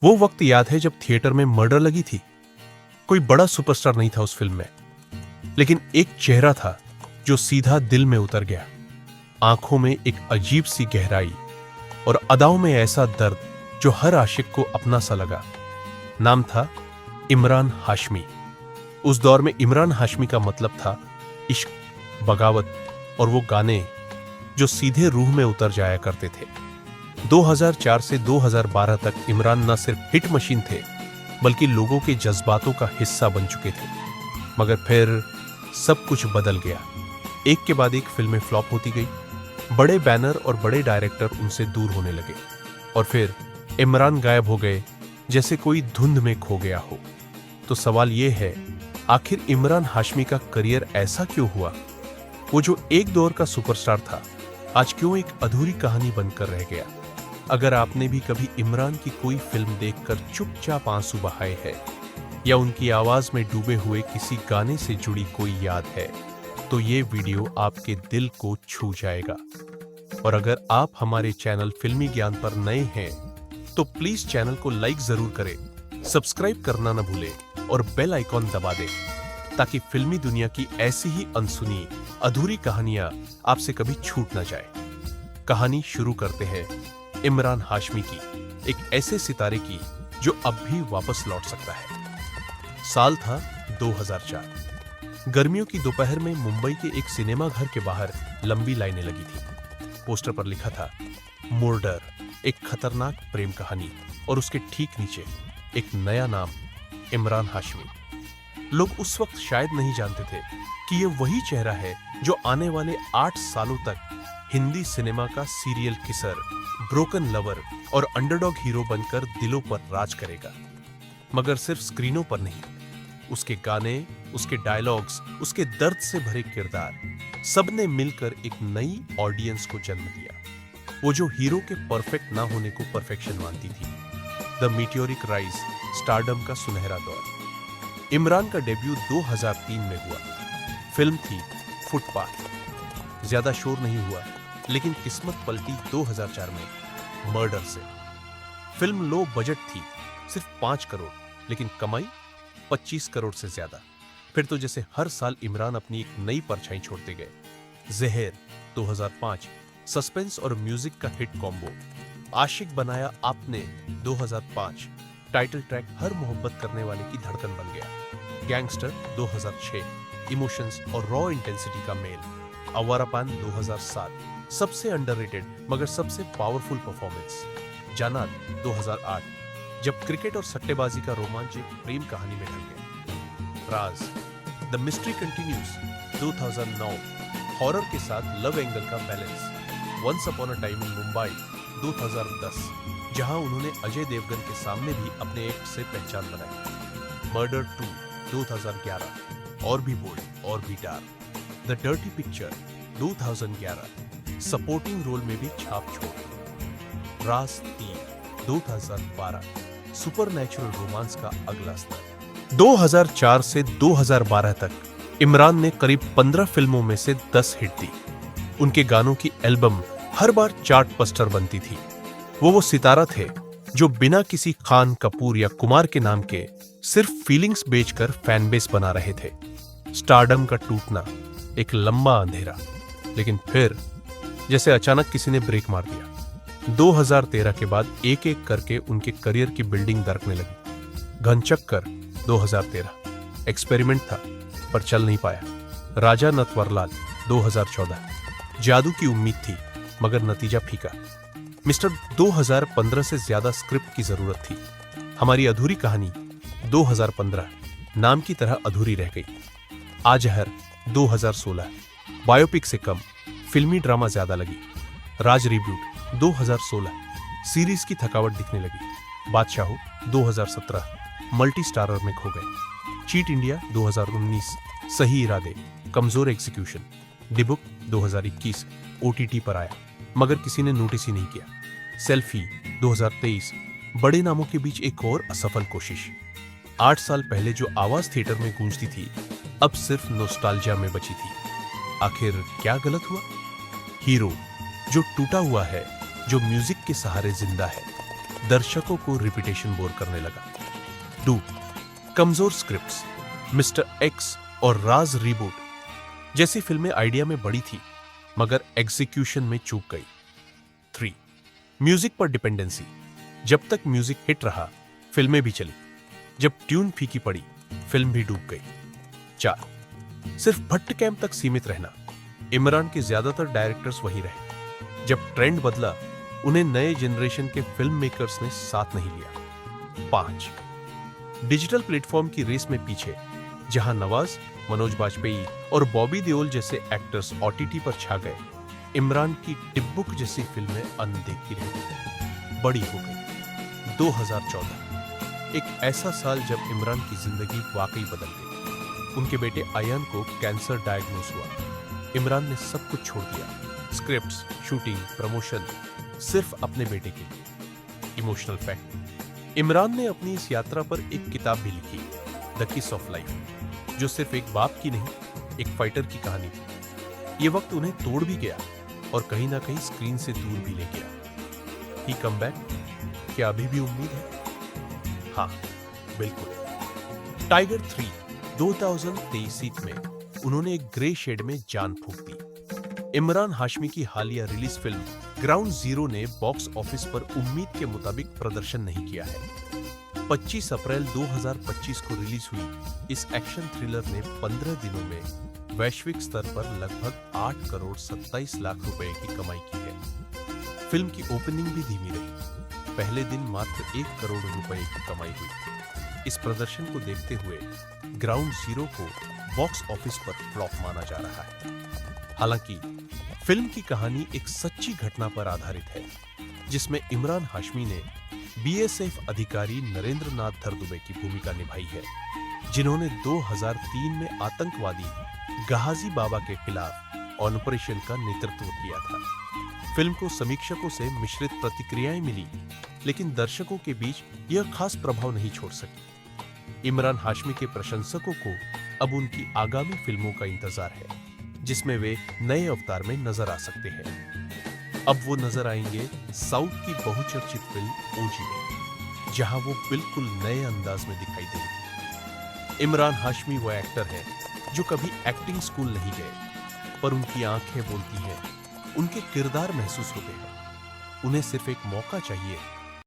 वो वक्त याद है जब थिएटर में मर्डर लगी थी। कोई बड़ा सुपरस्टार नहीं था उस फिल्म में, लेकिन एक चेहरा था जो सीधा दिल में उतर गया। आंखों में एक अजीब सी गहराई और अदाओं में ऐसा दर्द जो हर आशिक को अपना सा लगा। नाम था इमरान हाशमी। उस दौर में इमरान हाशमी का मतलब था इश्क, बगावत और वो गाने जो सीधे रूह में उतर जाया करते थे। 2004 से 2012 तक इमरान न सिर्फ हिट मशीन थे, बल्कि लोगों के जज्बातों का हिस्सा बन चुके थे। मगर फिर सब कुछ बदल गया। एक के बाद एक फिल्में फ्लॉप होती गई, बड़े बैनर और बड़े डायरेक्टर उनसे दूर होने लगे, और फिर इमरान गायब हो गए जैसे कोई धुंध में खो गया हो। तो सवाल यह है, आखिर इमरान हाशमी का करियर ऐसा क्यों हुआ? वो जो एक दौर का सुपरस्टार था, आज क्यों एक अधूरी कहानी बनकर रह गया? अगर आपने भी कभी इमरान की कोई फिल्म देखकर चुपचाप आंसू बहाए हैं, या उनकी आवाज में डूबे हुए किसी गाने से जुड़ी कोई याद है, तो ये वीडियो आपके दिल को छू जाएगा। और अगर आप हमारे चैनल फिल्मी ज्ञान पर नए हैं, तो प्लीज चैनल को लाइक जरूर करें, सब्सक्राइब करना न भूलें और बेल आइकॉन दबा दें, ताकि फिल्मी दुनिया की ऐसी ही अनसुनी अधूरी कहानियां आपसे कभी छूट न जाए। कहानी शुरू करते हैं इमरान हाशमी की, एक ऐसे सितारे की जो अब भी वापस लौट सकता है। साल था 2004। गर्मियों की दोपहर में मुंबई के एक सिनेमा घर के बाहर लंबी लाइनें लगी थी। पोस्टर पर लिखा था मर्डर, एक खतरनाक प्रेम कहानी, और उसके ठीक नीचे एक नया नाम, इमरान हाशमी। लोग उस वक्त शायद नहीं जानते थे कि यह वही चेहरा है जो आने वाले 8 सालों तक हिंदी सिनेमा का सीरियल किसर, ब्रोकन लवर और अंडरडॉग हीरो बनकर दिलों पर राज करेगा। मगर सिर्फ स्क्रीनों पर नहीं, उसके गाने, उसके डायलॉग्स, उसके दर्द से भरे किरदार, सबने मिलकर एक नई ऑडियंस को जन्म दिया। वो जो हीरो के परफेक्ट ना होने को परफेक्शन मानती थी। द मीटियोरिक राइज, स्टारडम का सुनहरा दौर। इमरान का डेब्यू 2003 में हुआ। फिल्म थी फुटपाथ। ज्यादा शोर नहीं हुआ, लेकिन किस्मत पलटी 2004 में मर्डर से। फिल्म लो बजट थी, सिर्फ 5 करोड़, लेकिन कमाई 25 करोड़ से ज्यादा। फिर तो जैसे हर साल इमरान अपनी एक नई परछाई छोड़ते गए। जहर 2005, सस्पेंस और म्यूजिक का हिट कॉम्बो। आशिक बनाया आपने 2005, टाइटल ट्रैक हर मोहब्बत करने वाले की धड़कन बन गया। गैंगस्टर 2006, इमोशंस और रॉ इंटेंसिटी का मेल। आवारापन 2007, सबसे अंडररेटेड मगर सबसे पावरफुल परफॉर्मेंस। जानात 2008, जब क्रिकेट और सट्टेबाजी का रोमांच एक प्रेम कहानी में ढल गया। Raaz, the mystery continues 2009, horror के साथ लव एंगल का balance. Once upon a time in Mumbai 2010, जहां उन्होंने अजय देवगन के सामने भी अपने एक्ट से पहचान बनाई। मर्डर 2 2011, और भी बोल्ड और भी dark. The dirty picture 2011, supporting role में भी छाप छोड़। राज 3 2012, सुपरनैचुरल रोमांस का अगला स्तर। 2004 से 2012 तक इमरान ने करीब 15 फिल्मों में से 10 हिट दी। उनके गानों की एल्बम हर बार चार्ट बस्टर बनती थी। वो सितारा थे जो बिना किसी खान, कपूर या कुमार के नाम के सिर्फ फीलिंग्स बेचकर फैन बेस बना रहे थे। स्टारडम का टूटना, एक लंबा अंधेरा, लेकिन फिर जैसे अचानक किसी ने ब्रेक मार दिया। 2013 के बाद एक एक करके उनके करियर की बिल्डिंग दरकने लगी। घनचक्कर 2013, एक्सपेरिमेंट था पर चल नहीं पाया। राजा नटवरलाल 2014, जादू की उम्मीद थी मगर नतीजा फीका। मिस्टर 2015 से ज्यादा स्क्रिप्ट की जरूरत थी। हमारी अधूरी कहानी 2015 नाम की तरह अधूरी रह गई। आजहर 2016, बायोपिक से कम, फिल्मी ड्रामा ज्यादा लगी। राज रिब्यूट 2016, सीरीज की थकावट दिखने लगी। बादशाहो 2017, मल्टी स्टारर में खो गए। चीट इंडिया 2019, सही इरादे, कमजोर एग्जीक्यूशन। डिबुक 2021, ओटीटी पर आया मगर किसी ने नोटिस ही नहीं किया। सेल्फी 2023, बड़े नामों के बीच एक और असफल कोशिश। 8 साल पहले जो आवाज थिएटर में गूंजती थी, अब सिर्फ नोस्टाल्जिया में बची थी। आखिर क्या गलत हुआ? हीरो जो टूटा हुआ है, जो म्यूजिक के सहारे जिंदा है। दर्शकों को रिपीटेशन बोर करने लगा। 2. कमजोर स्क्रिप्ट्स, मिस्टर एक्स और राज रीबूट जैसी फिल्में आइडिया में बड़ी थी मगर एग्जीक्यूशन में चूक गई। 3. म्यूजिक पर डिपेंडेंसी, जब तक म्यूजिक हिट रहा फिल्में भी चली, जब ट्यून फीकी पड़ी फिल्म भी डूब गई। 4. सिर्फ भट्ट कैंप तक सीमित रहना, इमरान के ज्यादातर डायरेक्टर्स वही रहे, जब ट्रेंड बदला उन्हें नए जनरेशन के फिल्म मेकर्स ने साथ नहीं लिया। 5. डिजिटल प्लेटफॉर्म की रेस में पीछे, जहां नवाज, मनोज बाजपेयी और बॉबी देओल जैसे एक्टर्स ओटीटी पर छा गए, इमरान की टिब्बुक जैसी फिल्में अनदेखी रह गई, बड़ी हो गई। 2014 एक ऐसा साल जब इमरान की जिंदगी वाकई बदल गई। उनके बेटे आयान को कैंसर डायग्नोस हुआ। इमरान ने सब कुछ छोड़ दिया, स्क्रिप्ट्स, शूटिंग, प्रमोशन, सिर्फ अपने बेटे के लिए। इमोशनल फैक्ट, इमरान ने अपनी इस यात्रा पर एक किताब भी लिखी, द किस ऑफ लाइफ, जो सिर्फ एक बाप की नहीं, एक फाइटर की कहानी थी। ये वक्त उन्हें तोड़ भी गया और कहीं ना कहीं स्क्रीन से दूर भी ले गया। ही कम बैक, क्या अभी भी उम्मीद है? हाँ, बिल्कुल। टाइगर 3 2023 में उन्होंने एक ग्रे शेड में जान फूंक दी। इमरान हाशमी की हालिया रिलीज फिल्म ग्राउंड जीरो ने बॉक्स ऑफिस पर उम्मीद के मुताबिक प्रदर्शन नहीं किया है। 25 अप्रैल 2025 को रिलीज हुई इस एक्शन थ्रिलर ने 15 दिनों में वैश्विक स्तर पर लगभग 8 करोड़ 27 लाख रुपए की कमाई की है। फिल्म की ओपनिंग भी धीमी रही, पहले दिन मात्र 1 करोड़ रुपए की कमाई हुई। इस प्रदर्शन को देखते हुए ग्राउंड जीरो को बॉक्स ऑफिस पर फ्लॉप माना जा रहा है। हालांकि फिल्म की कहानी एक सच्ची घटना पर आधारित है, जिसमें इमरान हाशमी ने बीएसएफ अधिकारी नरेंद्र नाथ धरदुबे की भूमिका निभाई है, जिन्होंने 2003 में आतंकवादी गहाजी बाबा के खिलाफ ऑपरेशन का नेतृत्व किया था। फिल्म को समीक्षकों से मिश्रित प्रतिक्रियाएं मिली, लेकिन दर्शकों के बीच यह खास प्रभाव नहीं छोड़ सकी। इमरान हाशमी के प्रशंसकों को अब उनकी आगामी फिल्मों का इंतजार है, जिसमें वे नए अवतार में नजर आ सकते हैं। अब वो नजर आएंगे साउथ की बहुचर्चित फिल्म ओजी में, जहां वो बिल्कुल नए अंदाज में दिखाई देंगे। इमरान हाशमी वो एक्टर है जो कभी एक्टिंग स्कूल नहीं गए, पर उनकी आंखें बोलती हैं, उनके किरदार महसूस होते हैं। उन्हें सिर्फ एक मौका चाहिए